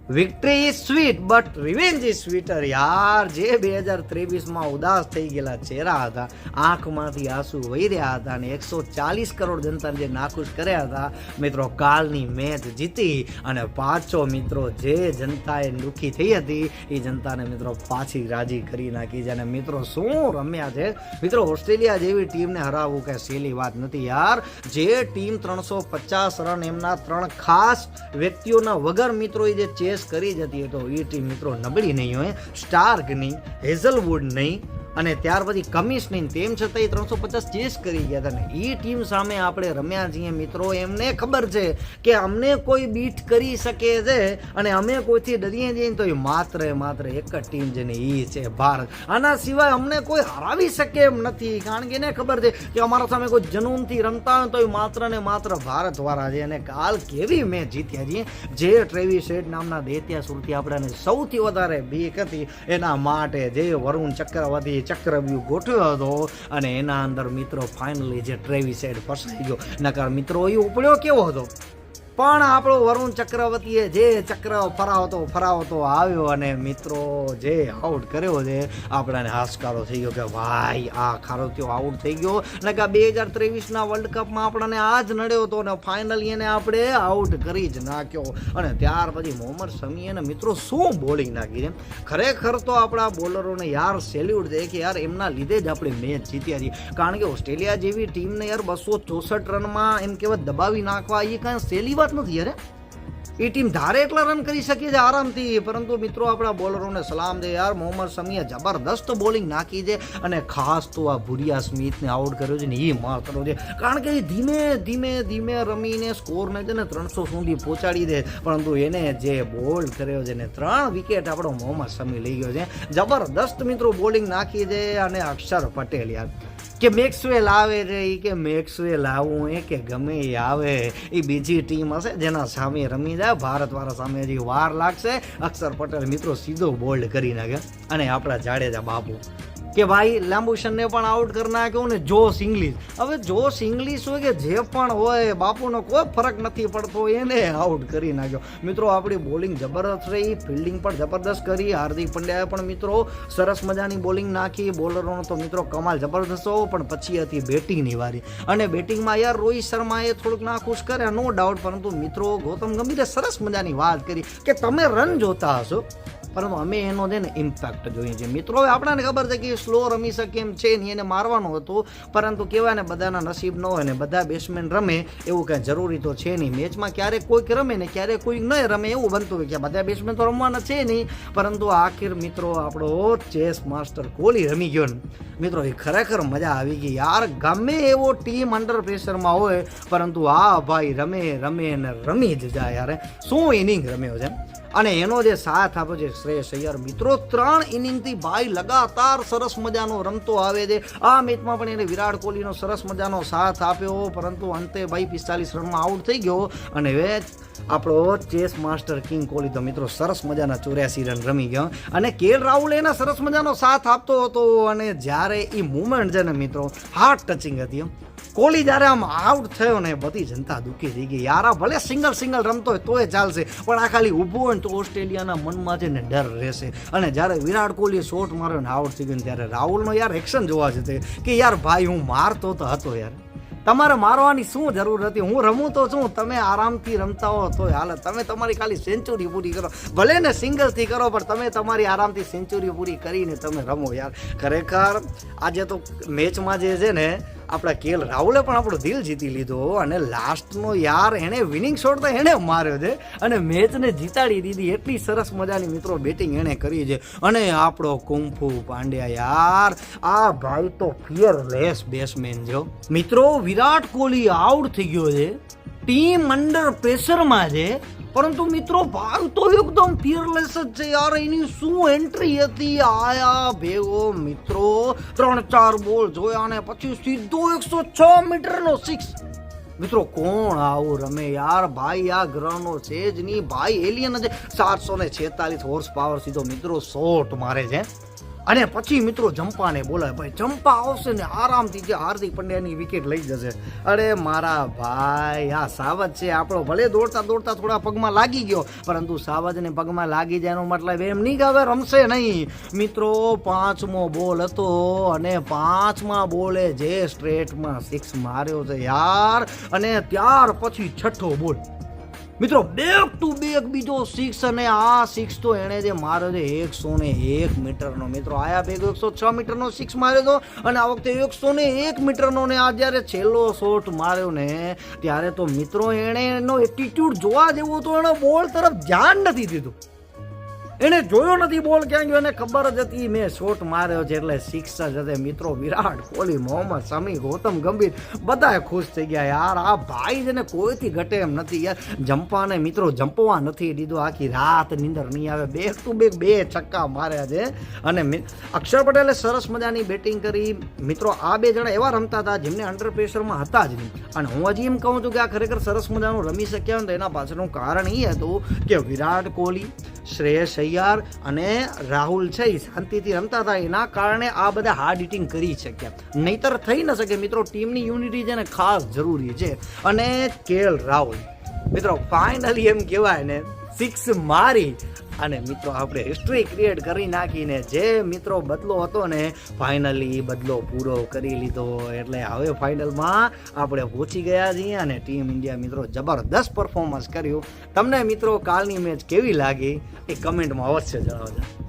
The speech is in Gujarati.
Victory is sweet but revenge is sweeter. યાર, જે 2023માં ઉદાસ થઈ ગયેલા ચહેરા હતા, આંખમાંથી આંસુ વહી રહ્યા હતા અને 140 કરોડ જનતાને જે નાખુશ કર્યા હતા મિત્રો, કાલની મેચ જીતી અને પાછો મિત્રો જે જનતાએ દુઃખી થઈ હતી એ જનતાને મિત્રો પાછી રાજી કરી નાખી છે. અને મિત્રો શું રમ્યા છે મિત્રો, ઓસ્ટ્રેલિયા જેવી ટીમને હરાવવું કઈ સહેલી વાત નથી યાર. જે ટીમ 350 રન એમના 3 ખાસ વ્યક્તિઓના વગર મિત્રો એ જે કરી જતી તો એ ટીમ મિત્રો નબળી નહીં હોય. સ્ટાર્ક નહીં, હેઝલવુડ નહીં અને ત્યાર પછી કમિન્સ નહીં, તેમ છતાં એ 350 ચેસ કરી ગયા હતા. ને એ ટીમ સામે આપણે રમ્યા છીએ મિત્રો, એમને ખબર છે કે અમને કોઈ બીટ કરી શકે છે અને અમે કોઈથી ડરીએ જઈએ તો એ માત્ર એક જ ટીમ છે ને એ છે ભારત. આના સિવાય અમને કોઈ હરાવી શકે એમ નથી, કારણ કે એને ખબર છે કે અમારા સામે કોઈ જનૂનથી રમતા હોય તો એ માત્ર ને માત્ર ભારતવાળા છે. અને કાલ કેવી મેચ જીત્યા છીએ, જે ટ્રેવિસ હેડ નામના દૈત્ય સુરથી આપણને સૌથી વધારે બીક હતી એના માટે જે વરુણ ચક્રવર્તી ચક્રવ્યૂહ ગોઠવ્યો હતો અને એના અંદર મિત્રો ફાઇનલી જે ટ્રેવિસ હેડ ફસાઈ ગયો. નકર મિત્રો એ ઉપડ્યો કેવો હતો, પણ આપણો વરુણ ચક્રવર્તીએ જે ચક્ર ફરાવતો આવ્યો અને મિત્રો જે આઉટ કર્યો છે આપણાને હાશકારો થઈ ગયો કે ભાઈ આ ખારોત્યો આઉટ થઈ ગયો. ને કે 2023ના વર્લ્ડ કપમાં આપણને આ જ નડ્યો હતો ને ફાઇનલી એને આપણે આઉટ કરી જ નાખ્યો. અને ત્યાર પછી મોહમ્મદ શમી એને મિત્રો શું બોલિંગ નાખી છે. ખરેખર તો આપણા બોલરોને યાર સેલ્યુટ છે કે યાર એમના લીધે જ આપણે મેચ જીત્યા છીએ. કારણ કે ઓસ્ટ્રેલિયા જેવી ટીમને યાર 264 રનમાં એમ કહેવાય દબાવી નાખવા એ કાંઈ સહેલી નથી યાર. એ ટીમ ધારે એટલા રન કરી શકે છે આરામથી, પરંતુ મિત્રો આપણા બોલરોને સલામ દે યાર. મોહમ્મદ શમીએ જબરદસ્ત બોલિંગ નાખી છે અને ખાસ તો આ ભુરિયા સ્મિથને આઉટ કર્યો છે ને એ મહત્વનો છે, કારણ કે એ ધીમે રમીને સ્કોરને છે ને 300 સુધી પહોંચાડી દે, પરંતુ એને જે બોલ કર્યો છે ને 3 વિકેટ આપણો મોહમ્મદ શમી લઈ ગયો છે. જબરદસ્ત મિત્રો બોલિંગ નાખી છે. અને અક્ષર પટેલ યાર કે મેક્સવેલ આવે છે એ કે મેક્સવેલ આવું એ કે ગમે એ આવે એ બીજી ટીમ હશે જેના સામે રમી જાય. ભારતવાળા સામે હજી વાર લાગશે. અક્ષર પટેલ મિત્રો સીધો બોલ્ડ કરી નાખે અને આપણા જાડેજા બાપુ કે ભાઈ લાંબુશનને પણ આઉટ કરી નાખ્યો ને જોશ ઇંગ્લિશ. હવે જોશ ઇંગ્લિશ હોય કે જે પણ હોય બાપુનો કોઈ ફરક નથી પડતો, એને આઉટ કરી નાખ્યો. મિત્રો આપણી બોલિંગ જબરદસ્ત રહી, ફિલ્ડિંગ પણ જબરદસ્ત કરી. હાર્દિક પંડ્યાએ પણ મિત્રો સરસ મજાની બોલિંગ નાખી. બોલરોનો તો મિત્રો કમાલ જબરદસ્ત હો, પણ પછી હતી બેટિંગની વારી અને બેટિંગમાં યાર રોહિત શર્માએ થોડુંક નાખુશ કર્યા નો ડાઉટ, પરંતુ મિત્રો ગૌતમ ગંભીરે સરસ મજાની વાત કરી કે તમે રન જોતા હશો પરંતુ અમે એનો છે ને ઇમ્પેક્ટ જોઈએ છીએ. મિત્રો હવે આપણને ખબર છે કે સ્લો રમી શકે એમ છે નહીં, એને મારવાનું હતું, પરંતુ કહેવાય ને બધાના નસીબ ન હોય ને બધા બેટ્સમેન રમે એવું કાંઈ જરૂરી તો છે નહીં. મેચમાં ક્યારેક કોઈક રમે ને ક્યારેક કોઈક નહીં રમે એવું બનતું હોય કે બધા બેટ્સમેન તો રમવાના છે નહીં, પરંતુ આખિર મિત્રો આપણો ચેસ માસ્ટર કોહલી રમી ગયો ને મિત્રો એ ખરેખર મજા આવી ગઈ યાર. ગમે એવો ટીમ અંડર પ્રેશરમાં હોય પરંતુ આ ભાઈ રમે ને રમી જ જાય યાર. શું ઇનિંગ રમ્યો છે અને એનો જે સાથ આપ્યો છે શ્રેયસ અય્યર મિત્રો 3 ઇનિંગથી ભાઈ લગાતાર સરસ મજાનો રમતો આવે છે. આ મેચમાં પણ એને વિરાટ કોહલીનો સરસ મજાનો સાથ આપ્યો, પરંતુ અંતે ભાઈ 45 રનમાં આઉટ થઈ ગયો. અને હવે આપણો ચેસ માસ્ટર કિંગ કોહલી તો મિત્રો સરસ મજાના 84 રન રમી ગયો અને કેએલ રાહુલ એના સરસ મજાનો સાથ આપતો હતો. અને જ્યારે એ મુવમેન્ટ છે ને મિત્રો હાર્ટ ટચિંગ હતી. કોહલી જ્યારે આમ આઉટ થયો ને બધી જનતા દુઃખી થઈ ગઈ યાર. આ ભલે સિંગલ રમતો હોય તોય ચાલશે, પણ આ ખાલી ઊભો હોય ને તો ઓસ્ટ્રેલિયાના મનમાં છે ને ડર રહેશે. અને જ્યારે વિરાટ કોહલીએ શોટ માર્યો ને આઉટ થઈ ગયો ત્યારે રાહુલનો યાર એક્શન જોવા જશે કે યાર ભાઈ હું મારતો તો હતો યાર, તમારે મારવાની શું જરૂર હતી, હું રમું તો છું, તમે આરામથી રમતા હો તો હાલ, તમે તમારી ખાલી સેન્ચુરી પૂરી કરો, ભલે ને સિંગલથી કરો પણ તમે તમારી આરામથી સેન્ચુરી પૂરી કરીને તમે રમો યાર. ખરેખર આજે તો મેચમાં જે છે ને આપણા કેએલ રાહુલે પણ આપણું દિલ જીતી લીધો અને લાસ્ટનો યાર એણે વિનિંગ શોટ તો એણે માર્યો છે અને મેચને જીતાડી દીધી. એટલી સરસ મજાની મિત્રો બેટિંગ એણે કરી છે. અને આપણો કુંફુ પાંડ્યા યાર, આ ભાઈ તો ફિયરલેસ બેટ્સમેન જો મિત્રો. વિરાટ કોહલી આઉટ થઈ ગયો છે, ટીમ અંડર પ્રેશરમાં છે, પરંતુ મિત્રો ભાઈ તો એકદમ ફિયરલેસ જ છે યાર. એની શું એન્ટ્રી હતી, આયા ભેગો મિત્રો 3-4 બોલ જોયા અને પછી સીધો 106 મીટરનો 6. મિત્રો કોણ આવું રમે યાર, ભાઈ આ ગ્રહનો છે જ નહીં ભાઈ, એલિયન છે. 746 હોર્સ પાવર સીધો મિત્રો શોટ મારે છે અને પછી મિત્રો જંપાને બોલાય, ભાઈ જંપા આવશે ને આરામથી જે હાર્દિક પંડ્યાની વિકેટ લઈ જશે. અરે મારા ભાઈ, આ સાવજ છે આપણો, ભલે દોડતા દોડતા થોડા પગમાં લાગી ગયો, પરંતુ સાવજને પગમાં લાગી જાય એનો મતલબ એમ નહીં કે હવે રમશે નહીં. મિત્રો 5મો બોલ હતો અને 5મા બોલે જે સ્ટ્રેટમાં 6 માર્યો છે યાર, અને ત્યાર પછી 6થો બોલ મિત્રો બેક ટુ બેક બીજો 6, અને આ 6 તો એણે જે માર્યો છે 101 મીટરનો. મિત્રો આયા ભેગો 106 મીટરનો 6 માર્યો હતો, અને આ વખતે 101 મીટરનો. ને આ જ્યારે છેલ્લો શોટ માર્યો ને ત્યારે તો મિત્રો એણે એનો એટીટ્યુડ જોવા જેવો હતો, એનો બોલ તરફ ધ્યાન નથી દીધું, એને જોયો નથી બોલ ક્યાં ગયો, એને ખબર જ હતી મેં શોટ માર્યો છે એટલે 6 જ હશે. મિત્રો વિરાટ કોહલી, મોહમ્મદ શમી, ગૌતમ ગંભીર બધા ખુશ થઈ ગયા યાર. આ ભાઈ જેને કોઈથી ઘટે એમ નથી યાર. જંપાને મિત્રો જંપવા નથી દીધો, આખી રાત નીંદર નહીં આવે, બેક ટુ બેક 2 છક્કા માર્યા છે. અને અક્ષર પટેલે સરસ મજાની બેટિંગ કરી. મિત્રો આ 2 જણા એવા રમતા હતા જેમને અંડર પ્રેશરમાં હતા જ નહીં. અને હું હજી એમ કહું છું કે આ ખરેખર સરસ મજાનું રમી શક્યા ને તો એના પાછળનું કારણ એ હતું કે વિરાટ કોહલી, શ્રેયસ અય્યર અને રાહુલ છે એ શાંતિથી રમતા હતા, એના કારણે આ બધા હાર્ડ હિટિંગ કરી શક્યા, નહીતર થઈ ન શકે. મિત્રો ટીમની યુનિટી છે ને ખાસ જરૂરી છે. અને કેએલ રાહુલ મિત્રો ફાઇનલી એમ કહેવાય ને 6 મારી અને મિત્રો આપણે હિસ્ટ્રી ક્રિએટ કરી નાખીને જે મિત્રો બદલો હતો ને ફાઇનલી બદલો પૂરો કરી લીધો. એટલે હવે ફાઇનલમાં આપણે પહોંચી ગયા છીએ અને ટીમ ઇન્ડિયા મિત્રો જબરદસ્ત પરફોર્મન્સ કર્યું. તમને મિત્રો કાલની મેચ કેવી લાગી એ કમેન્ટમાં અવશ્ય જણાવજો.